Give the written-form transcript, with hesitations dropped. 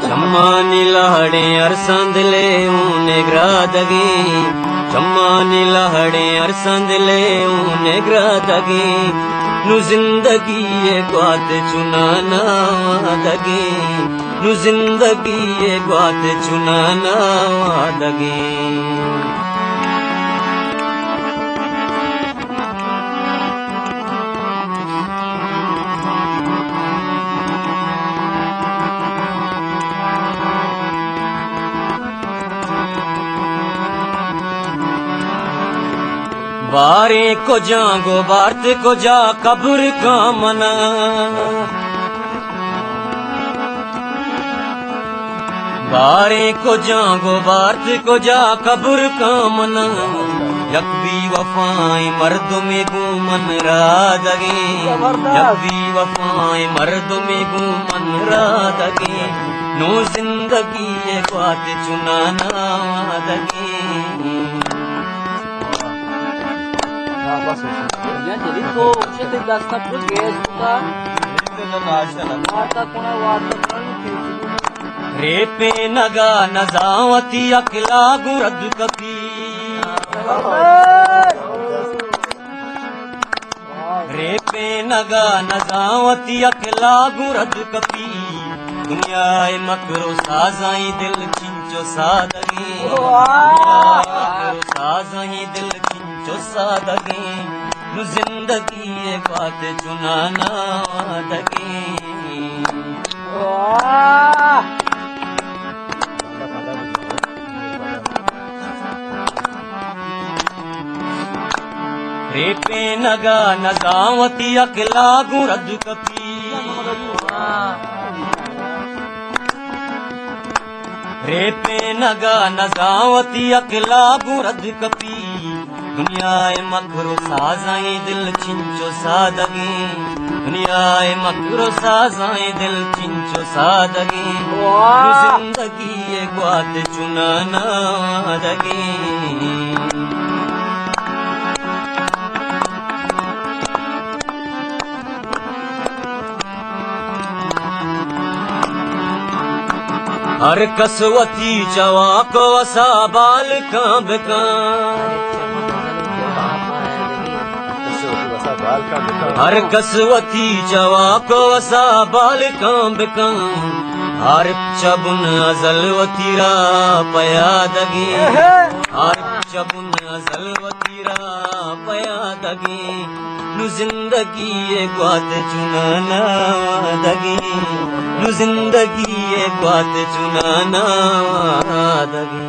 चम्मा नीलाड़े अरसंदले ऊने ग्रादगी चम्मा नीलाड़े अरसंदले ऊने ग्रादगी नु जिंदगी ये ग्वात चुनाना वादगी नु जिंदगी ये ग्वात चुनाना वादगी बारे को जागो भारत को जा कब्र का मना बारे को जागो भारत को जा कब्र का मना यकबी वफाएं मर्द में गुमन रादगे यकबी वफाएं मर्द में गुमन रादगे नो जिंदगी ये बात चुनाना वादगे jadi तो शेती जास्त गेस रे पे नगा नजावती अकला गुरद कपी रे पे नगा नजावती अकला गुरद कपी दुनिया मकरो साजाई दिल खिंचो सादगी मकरो साजाई दिल खिंचो सादगी नु जिंदगी ये बात चुनाना वादगी रे पे नगा नजावती अकला गुरद कपी रे पे नगा नजावती अकला गुरद कपी दुनियाए मकरो साजाए दिल खिंचो सादगी दुनियाए मकरो साजाए दिल खिंचो सादगी जिंदगी ये ग्वात चुनाना वादगी हर कसवती चवा को वसा बाल कांब हर कसवती चवा को वसा बाल कांब हर चबुन अजलवतीरा पयादगी हर चबुन अजलवतीरा पयादगी नु जिंदगी ये ग्वात चुनाना वादगी नु जिंदगी ये ग्वात चुनाना वादगी